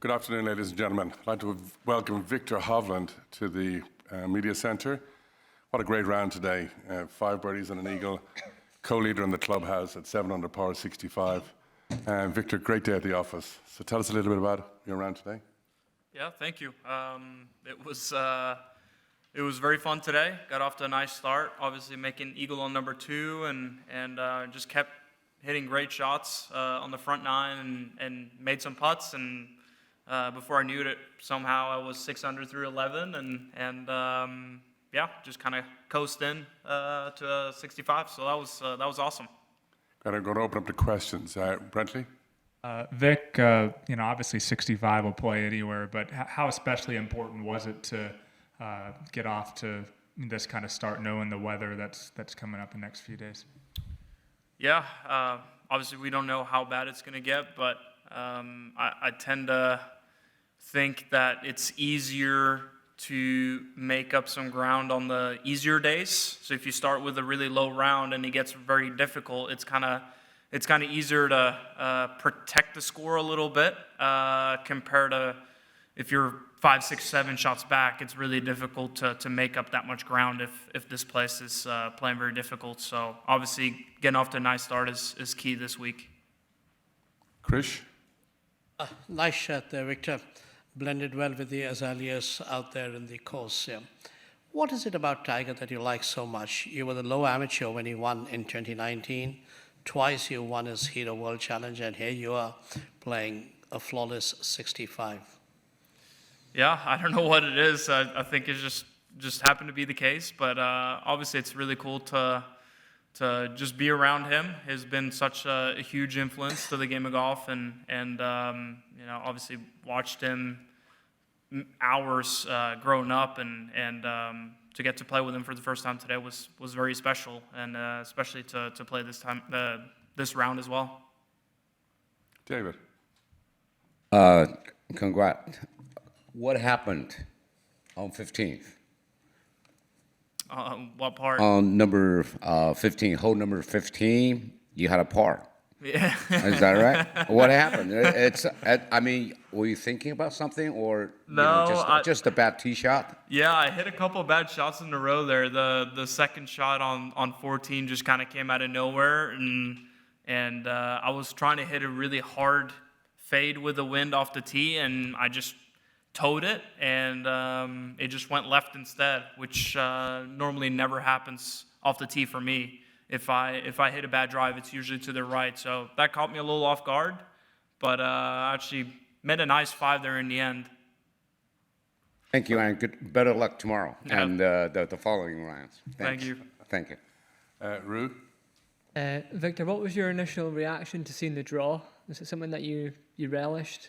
Good afternoon, ladies and gentlemen. I'd like to welcome Viktor Hovland to the Media Centre. What a great round today. 5 birdies and an eagle, co-leader in the clubhouse at 7 under par 65. Viktor, great day at the office. So tell us a little bit about your round today. Yeah, thank you. It was very fun today. Got off to a nice start. Obviously making eagle on number 2 and just kept hitting great shots on the front 9 and made some putts. And before I knew it, somehow I was 6 under through 11 and just kind of coast in to 65. So that was awesome. I'm going to open up to questions. Brentley? Vic, obviously 65 will play anywhere, but how especially important was it to get off to this kind of start, knowing the weather that's coming up in the next few days? Yeah, obviously we don't know how bad it's going to get, but I tend to think that it's easier to make up some ground on the easier days. So if you start with a really low round and it gets very difficult, it's kind of easier to protect the score a little bit compared to if you're 5, 6, 7 shots back. It's really difficult to make up that much ground if this place is playing very difficult. So obviously getting off to a nice start is key this week. Krish? Nice shot there, Viktor. Blended well with the azaleas out there in the course. Yeah. What is it about Tiger that you like so much? You were the low amateur when he won in 2019. Twice you won his Hero World Challenge, and here you are playing a flawless 65. Yeah, I don't know what it is. I think it's just happened to be the case, but obviously it's really cool to just be around him. Has been such a huge influence to the game of golf, and obviously watched him hours growing up, and to get to play with him for the first time today was very special, and especially to play this round as well. David? Congrats. What happened on 15th? What part? On number 15, hole number 15, you had a par. Yeah. Is that right? What happened? Were you thinking about something, or No, just a bad tee shot? Yeah, I hit a couple of bad shots in a row there. The second shot on 14 just kind of came out of nowhere, and I was trying to hit a really hard fade with the wind off the tee, and I just towed it, and it just went left instead, which normally never happens off the tee for me. If I hit a bad drive, it's usually to the right. So that caught me a little off guard, but actually made a nice 5 there in the end. Thank you, and better luck tomorrow and the following rounds. Thank you. Thank you. Rue? Viktor, what was your initial reaction to seeing the draw? Is it something that you relished?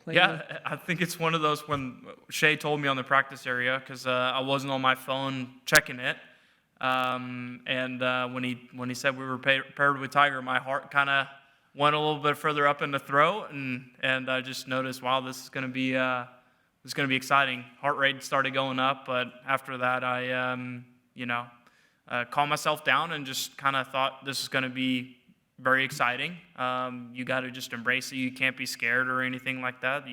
Yeah, I think it's one of those when Shay told me on the practice area, because I wasn't on my phone checking it. And when he said we were paired with Tiger, my heart kind of went a little bit further up in the throat, and I just noticed, wow, this is going to be exciting. Heart rate started going up, but after that, I calmed myself down and just kind of thought this is going to be very exciting. You got to just embrace it. You can't be scared or anything like that.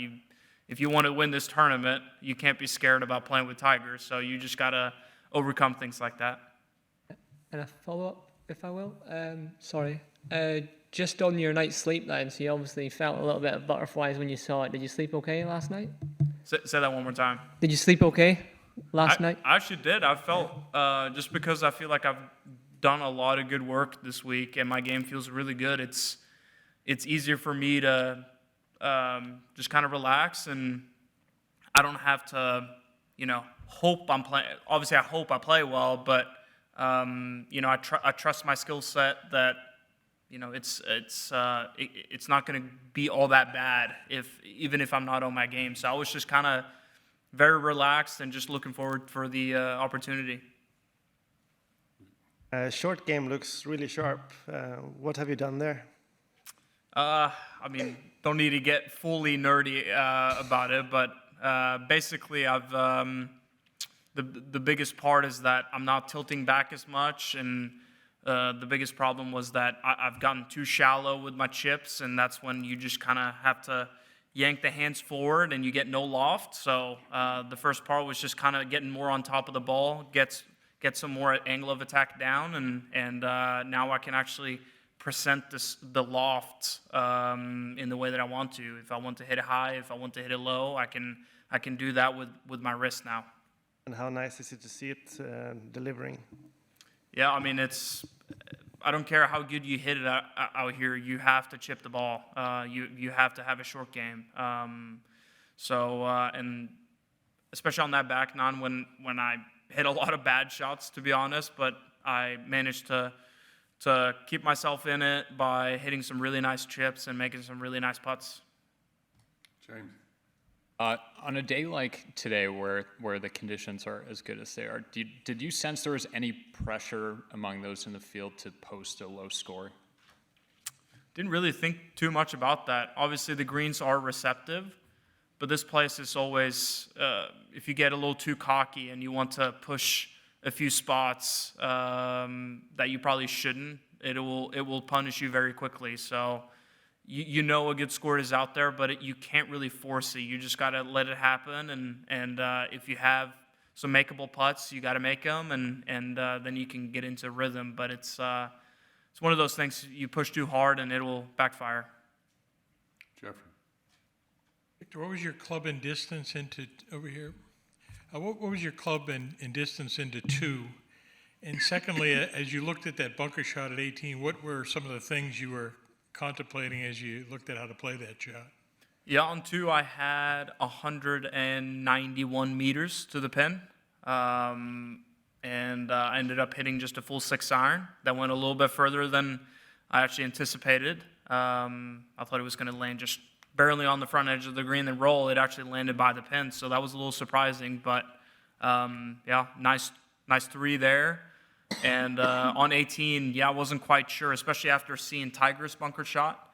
If you want to win this tournament, you can't be scared about playing with Tiger. So you just got to overcome things like that. And a follow-up, if I will. Just on your night's sleep then, so you obviously felt a little bit of butterflies when you saw it. Did you sleep okay last night? Say that one more time. Did you sleep okay last night? I actually did. I felt, just because I feel like I've done a lot of good work this week and my game feels really good, it's easier for me to just kind of relax, and I don't have to, hope I'm playing. Obviously, I hope I play well, but I trust my skill set that it's not going to be all that bad even if I'm not on my game. So I was just kind of very relaxed and just looking forward for the opportunity. Short game looks really sharp. What have you done there? Don't need to get fully nerdy about it, but basically I've the biggest part is that I'm not tilting back as much, and the biggest problem was that I've gotten too shallow with my chips, and that's when you just kind of have to yank the hands forward and you get no loft. So the first part was just kind of getting more on top of the ball, get some more angle of attack down, and now I can actually present the loft in the way that I want to. If I want to hit it high, if I want to hit it low, I can do that with my wrist now. And how nice is it to see it delivering? Yeah, I mean, I don't care how good you hit it out here. You have to chip the ball. You have to have a short game. And especially on that back nine when I hit a lot of bad shots, to be honest, but I managed to keep myself in it by hitting some really nice chips and making some really nice putts. James. On a day like today where the conditions are as good as they are, did you sense there was any pressure among those in the field to post a low score? Didn't really think too much about that. Obviously, the greens are receptive, but this place is always, if you get a little too cocky and you want to push a few spots that you probably shouldn't, it will punish you very quickly. So you know a good score is out there, but you can't really force it. You just got to let it happen, and if you have some makeable putts, you got to make them, and then you can get into rhythm. But it's one of those things, you push too hard and it will backfire. Jeffrey. Victor, what was your club in distance into over here? What was your club in distance into 2? And secondly, as you looked at that bunker shot at 18, what were some of the things you were contemplating as you looked at how to play that shot? Yeah, on 2, I had 191 meters to the pin. And I ended up hitting just a full 6-iron. That went a little bit further than I actually anticipated. I thought it was going to land just barely on the front edge of the green and roll. It actually landed by the pin, so that was a little surprising. But yeah, nice 3 there. And on 18, I wasn't quite sure, especially after seeing Tiger's bunker shot.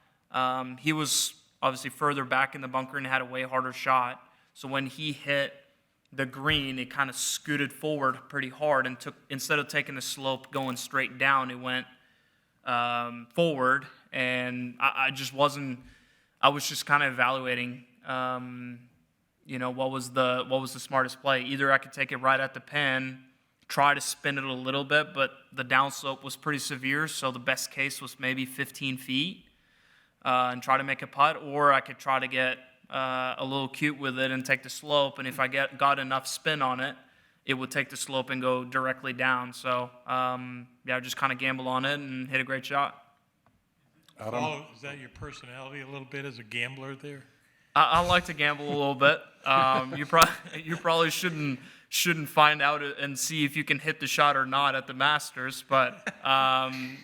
He was obviously further back in the bunker and had a way harder shot. So when he hit the green, it kind of scooted forward pretty hard and instead of taking the slope going straight down, it went forward. And I was just kind of evaluating, what was the smartest play. Either I could take it right at the pin, try to spin it a little bit, but the downslope was pretty severe, so the best case was maybe 15 feet and try to make a putt, or I could try to get a little cute with it and take the slope, and if I got enough spin on it, it would take the slope and go directly down. So, I just kind of gamble on it and hit a great shot. Adam? Is that your personality a little bit as a gambler there? I like to gamble a little bit. You probably shouldn't find out and see if you can hit the shot or not at the Masters, but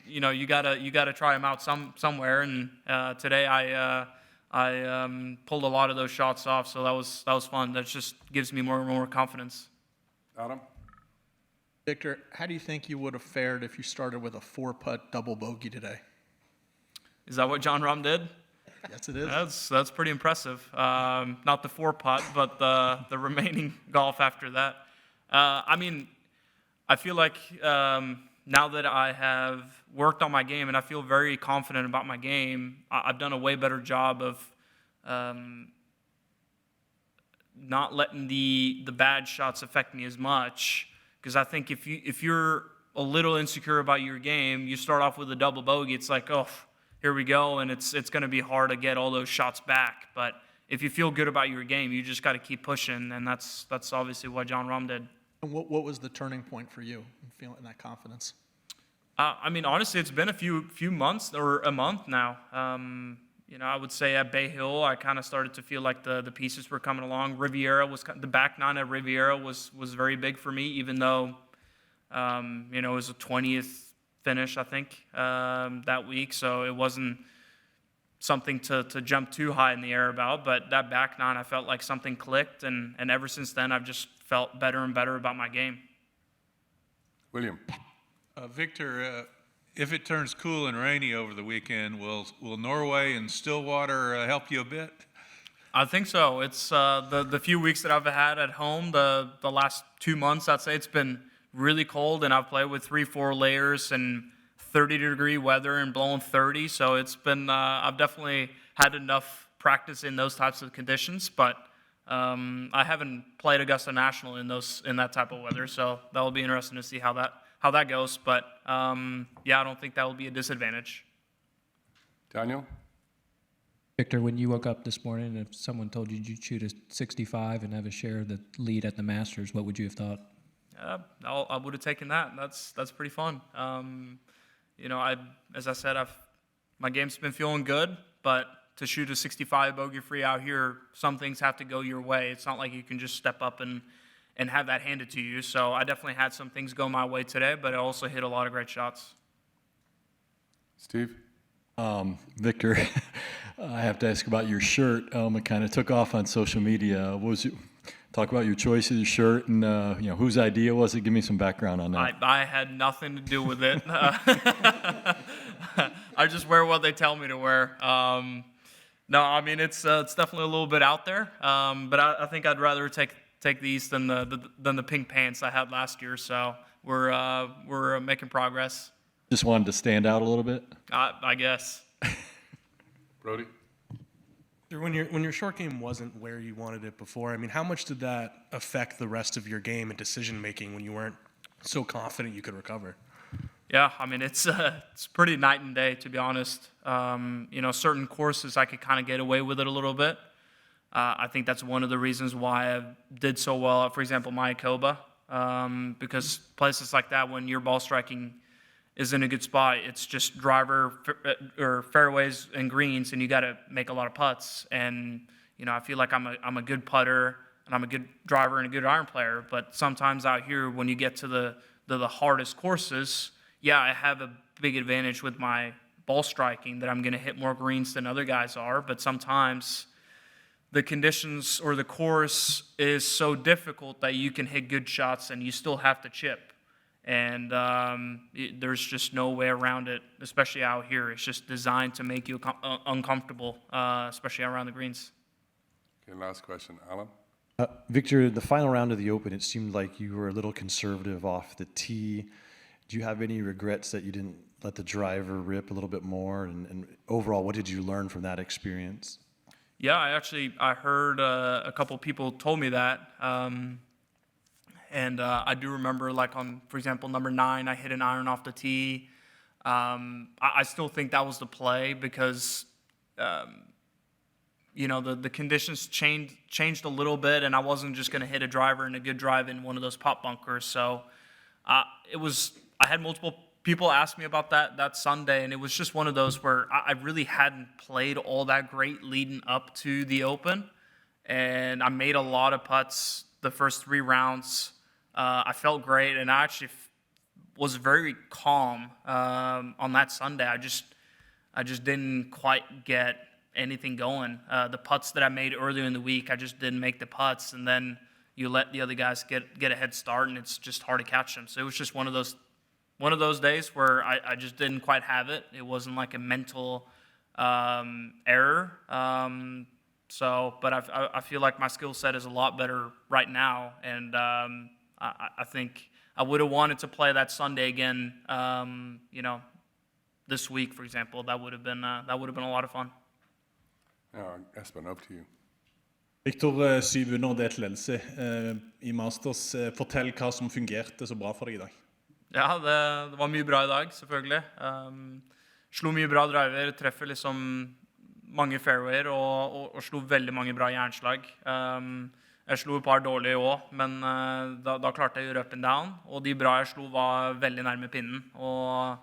you gotta try them out somewhere. And today I pulled a lot of those shots off, so that was fun. That just gives me more and more confidence. Adam? Victor, how do you think you would have fared if you started with a 4-putt double bogey today? Is that what Jon Rahm did? Yes, it is. That's pretty impressive. Not the 4-putt, but the remaining golf after that. I feel like now that I have worked on my game and I feel very confident about my game, I've done a way better job of not letting the bad shots affect me as much. Because I think if you're a little insecure about your game, you start off with a double bogey, it's like, oh, here we go, and it's going to be hard to get all those shots back. But if you feel good about your game, you just got to keep pushing, and that's obviously what Jon Rahm did. And what was the turning point for you in feeling that confidence? Honestly, it's been a few months or a month now. I would say at Bay Hill, I kind of started to feel like the pieces were coming along. The back nine at Riviera was very big for me, even though it was a 20th finish, I think, that week. So it wasn't something to jump too high in the air about. But that back nine, I felt like something clicked, and ever since then, I've just felt better and better about my game. William? Victor, if it turns cool and rainy over the weekend, will Norway and Stillwater help you a bit? I think so. It's the few weeks that I've had at home, the last 2 months, I'd say it's been really cold, and I've played with 3-4 layers and 30-degree weather and blowing 30. So it's been I've definitely had enough practice in those types of conditions, but I haven't played Augusta National in that type of weather, so that will be interesting to see how that goes. But yeah, I don't think that will be a disadvantage. Daniel? Victor, when you woke up this morning, if someone told you you'd shoot a 65 and have a share of the lead at the Masters, what would you have thought? I would have taken that. That's pretty fun. As I said, my game's been feeling good, but to shoot a 65 bogey-free out here, some things have to go your way. It's not like you can just step up and have that handed to you. So I definitely had some things go my way today, but I also hit a lot of great shots. Steve? Victor, I have to ask about your shirt. It kind of took off on social media. Talk about your choice of the shirt and whose idea was it? Give me some background on that. I had nothing to do with it. I just wear what they tell me to wear. No, I mean it's definitely a little bit out there, but I think I'd rather take these than the pink pants I had last year. So we're making progress. Just wanted to stand out a little bit? I guess. Brody? When your short game wasn't where you wanted it before, I mean, how much did that affect the rest of your game and decision making when you weren't so confident you could recover? Yeah, I mean it's pretty night and day, to be honest. Certain courses I could kind of get away with it a little bit. I think that's one of the reasons why I did so well at, for example, Mayakoba, because places like that, when your ball striking is in a good spot, it's just driver or fairways and greens, and you got to make a lot of putts. And I feel like I'm a good putter and I'm a good driver and a good iron player. But sometimes out here, when you get to the hardest courses, yeah, I have a big advantage with my ball striking that I'm going to hit more greens than other guys are. But sometimes the conditions or the course is so difficult that you can hit good shots and you still have to chip. And there's just no way around it, especially out here. It's just designed to make you uncomfortable, especially around the greens. Okay, last question. Alan? Victor, the final round of the Open, it seemed like you were a little conservative off the tee. Do you have any regrets that you didn't let the driver rip a little bit more? And overall, what did you learn from that experience? Yeah, I heard a couple people told me that. And I do remember, like on, for example, number 9, I hit an iron off the tee. I still think that was the play because, the conditions changed a little bit, and I wasn't just going to hit a driver and a good drive in one of those pop bunkers. So I had multiple people ask me about that Sunday, and it was just one of those where I really hadn't played all that great leading up to the Open, and I made a lot of putts the first 3 rounds. I felt great, and I actually was very calm on that Sunday. I just didn't quite get anything going. The putts that I made earlier in the week, I just didn't make the putts, and then you let the other guys get a head start, and it's just hard to catch them. So it was just one of those days where I just didn't quite have it. It wasn't like a mental error. But I feel like my skill set is a lot better right now, and I think I would have wanted to play that Sunday again. This week, for example, that would have been a lot of fun. Espen, up to you. Viktor, 7 under, det til ledelse i Masters. Fortell hva som fungerte så bra for deg i dag. Ja, det var mye bra i dag, selvfølgelig. Slo mye bra driver, treffer liksom mange fairwayer og slo veldig mange bra jernslag. Jeg slo et par dårlige også, men da klarte jeg å gjøre up and down, og de bra jeg slo var veldig nærme pinnen. Og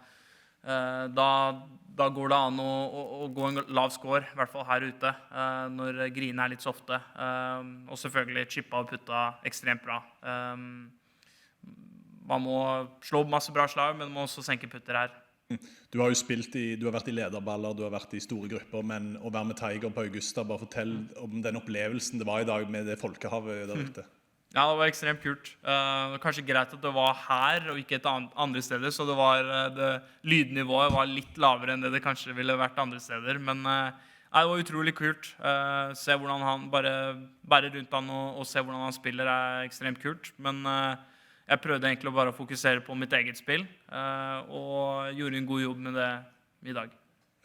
da går det an å gå en lav score, i hvert fall her ute, når grinen litt softe. Og selvfølgelig chippa og putta ekstremt bra. Man må slå masse bra slag, men man må også senke putter her. Du har jo du har vært i lederballer, du har vært i store grupper, men å være med Tiger på Augusta, bare fortell om den opplevelsen det var i dag med det folkehavet der ute. Ja, det var ekstremt kult. Det var kanskje greit at det var her og ikke et andre steder, så lydnivået var litt lavere enn det kanskje ville vært andre steder, men det var utrolig kult. Se hvordan han bare rundt han og se hvordan han spiller ekstremt kult, men jeg prøvde egentlig bare å fokusere på mitt eget spill, og gjorde en god jobb med det i dag.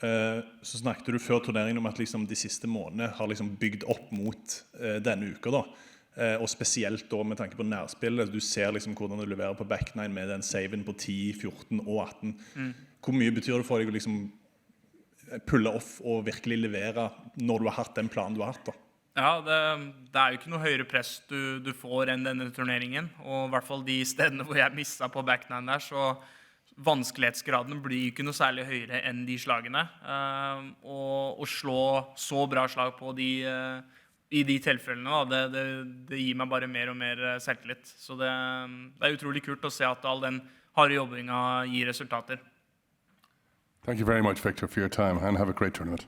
Så snakket du før turneringen om at liksom de siste månedene har liksom bygd opp mot denne uka da. Og spesielt da med tanke på nærspillet. Du ser liksom hvordan du leverer på back nine med den saven på 10, 14 og 18. Hvor mye betyr det for deg å liksom pulle off og virkelig levere når du har hatt den planen du har hatt da? Ja, det jo ikke noe høyere press du får enn denne turneringen. Og I hvert fall de stedene hvor jeg mistet på back nine der, så vanskelighetsgraden blir ikke noe særlig høyere enn de slagene. Og å slå så bra slag på I de tilfellene, da, det gir meg bare mer og mer selvtillit. Så det utrolig kult å se at all den harde jobbinga gir resultater. Thank you very much, Victor, for your time, and have a great tournament.